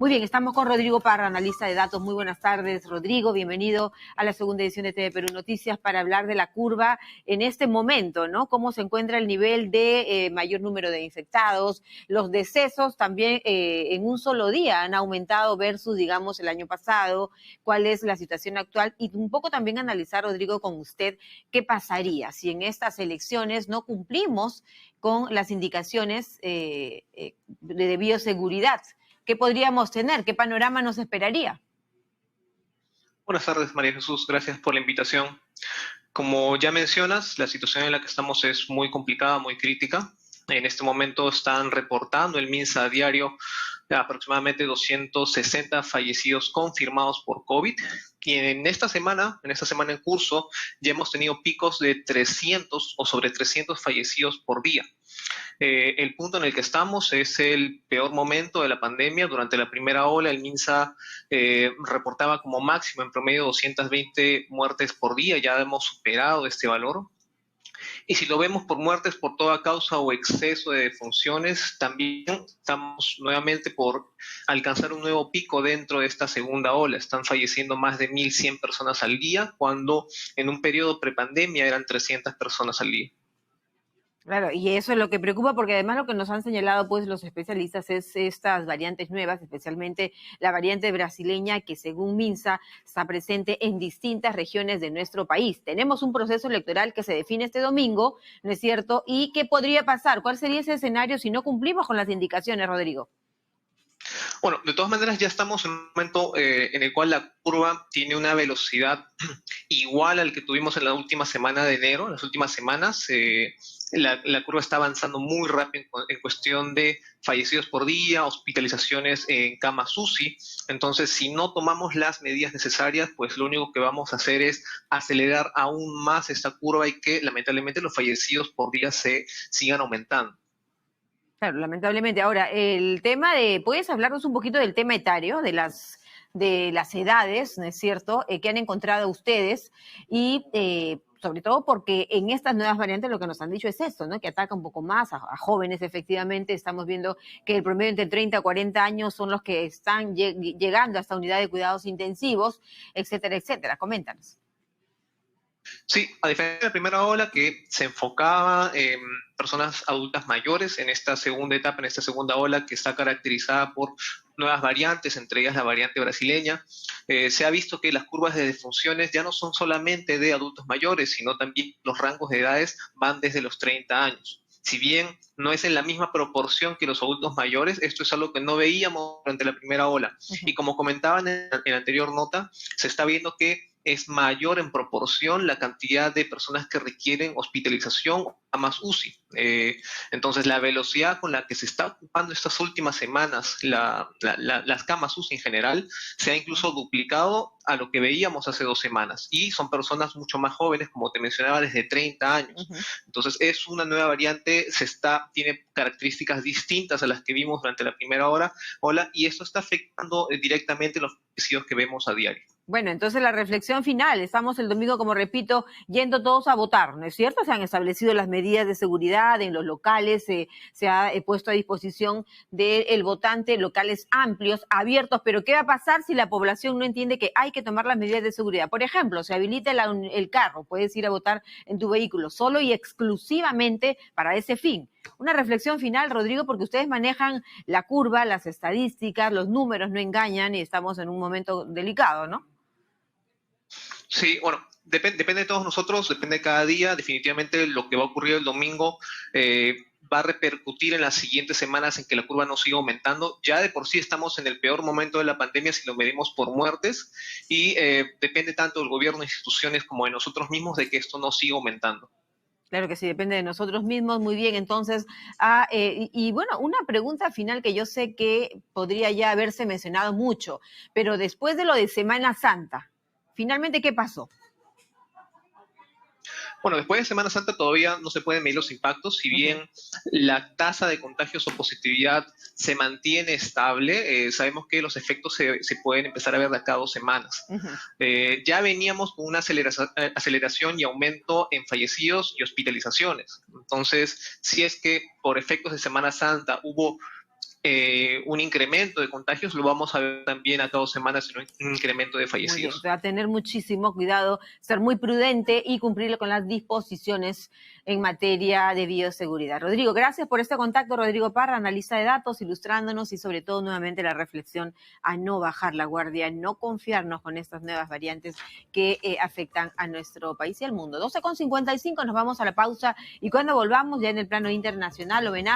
Muy bien, estamos con Rodrigo Parra, analista de datos. Muy buenas tardes, Rodrigo. Bienvenido a la segunda edición de TV Perú Noticias para hablar de la curva en este momento, ¿no? Cómo se encuentra el nivel de mayor número de infectados. Los decesos también en un solo día han aumentado versus, digamos, el año pasado. ¿Cuál es la situación actual? Y un poco también analizar, Rodrigo, con usted, qué pasaría si en estas elecciones no cumplimos con las indicaciones de bioseguridad. ¿Qué podríamos tener? ¿Qué panorama nos esperaría? Buenas tardes, María Jesús. Gracias por la invitación. Como ya mencionas, la situación en la que estamos es muy complicada, muy crítica. En este momento están reportando el MINSA a diario aproximadamente 260 fallecidos confirmados por COVID. Y en esta semana en curso, ya hemos tenido picos de 300 o sobre 300 fallecidos por día. El punto en el que estamos es el peor momento de la pandemia. Durante la primera ola, el MINSA reportaba como máximo en promedio 220 muertes por día. Ya hemos superado este valor. Y si lo vemos por muertes por toda causa o exceso de defunciones, también estamos nuevamente por alcanzar un nuevo pico dentro de esta segunda ola. Están falleciendo más de 1.100 personas al día, cuando en un periodo prepandemia eran 300 personas al día. Claro, y eso es lo que preocupa porque además lo que nos han señalado pues los especialistas es estas variantes nuevas, especialmente la variante brasileña que según MINSA está presente en distintas regiones de nuestro país. Tenemos un proceso electoral que se define este domingo, ¿no es cierto? ¿Y qué podría pasar? ¿Cuál sería ese escenario si no cumplimos con las indicaciones, Rodrigo? Bueno, de todas maneras ya estamos en un momento en el cual la curva tiene una velocidad igual al que tuvimos en la última semana de enero. En las últimas semanas la curva está avanzando muy rápido en cuestión de fallecidos por día, hospitalizaciones en camas UCI. Entonces, si no tomamos las medidas necesarias, pues lo único que vamos a hacer es acelerar aún más esta curva y que lamentablemente los fallecidos por día se sigan aumentando. Claro, lamentablemente. Ahora, el tema de, ¿puedes hablarnos un poquito del tema etario, de las edades, ¿no es cierto?, que han encontrado ustedes y sobre todo porque en estas nuevas variantes lo que nos han dicho es esto, ¿no?, que ataca un poco más a jóvenes, efectivamente. Estamos viendo que el promedio entre 30 a 40 años son los que están llegando a esta unidad de cuidados intensivos, etcétera, etcétera. Coméntanos. Sí, a diferencia de la primera ola que se enfocaba en personas adultas mayores, en esta segunda etapa, en esta segunda ola que está caracterizada por nuevas variantes, entre ellas la variante brasileña, se ha visto que las curvas de defunciones ya no son solamente de adultos mayores, sino también los rangos de edades van desde los 30 años. Si bien no es en la misma proporción que los adultos mayores, esto es algo que no veíamos durante la primera ola. Y como comentaban en la anterior nota, se está viendo que es mayor en proporción la cantidad de personas que requieren hospitalización a más UCI. Entonces, la velocidad con la que se está ocupando estas últimas semanas las camas UCI en general se ha incluso duplicado a lo que veíamos hace 2 semanas. Y son personas mucho más jóvenes, como te mencionaba, desde 30 años. Entonces, es una nueva variante, tiene características distintas a las que vimos durante la primera ola, y esto está afectando directamente los fallecidos que vemos a diario. Bueno, entonces la reflexión final, estamos el domingo, como repito, yendo todos a votar, ¿no es cierto? Se han establecido las medidas de seguridad en los locales, se ha puesto a disposición del votante locales amplios, abiertos, pero ¿qué va a pasar si la población no entiende que hay que tomar las medidas de seguridad? Por ejemplo, se habilita el carro, puedes ir a votar en tu vehículo, solo y exclusivamente para ese fin. Una reflexión final, Rodrigo, porque ustedes manejan la curva, las estadísticas, los números no engañan y estamos en un momento delicado, ¿no? Sí, bueno, depende de todos nosotros, depende de cada día. Definitivamente lo que va a ocurrir el domingo va a repercutir en las siguientes semanas en que la curva no siga aumentando. Ya de por sí estamos en el peor momento de la pandemia si lo medimos por muertes, y depende tanto del gobierno, instituciones, como de nosotros mismos de que esto no siga aumentando. Claro que sí, depende de nosotros mismos. Muy bien, entonces, bueno, una pregunta final que yo sé que podría ya haberse mencionado mucho, pero después de lo de Semana Santa, finalmente, ¿qué pasó? Bueno, después de Semana Santa todavía no se pueden medir los impactos. Si bien la tasa de contagios o positividad se mantiene estable, sabemos que los efectos se pueden empezar a ver de acá a 2 semanas. Ya veníamos con una aceleración y aumento en fallecidos y hospitalizaciones. Entonces, si es que por efectos de Semana Santa hubo un incremento de contagios, lo vamos a ver también a cada 2 semanas en un incremento de Muy bien, fallecidos. va a tener muchísimo cuidado, ser muy prudente y cumplir con las disposiciones en materia de bioseguridad. Rodrigo, gracias por este contacto. Rodrigo Parra, analista de datos, ilustrándonos y sobre todo nuevamente la reflexión a no bajar la guardia, a no confiarnos con estas nuevas variantes que afectan a nuestro país y al mundo. 12:55, nos vamos a la pausa y cuando volvamos ya en el plano internacional, homenaje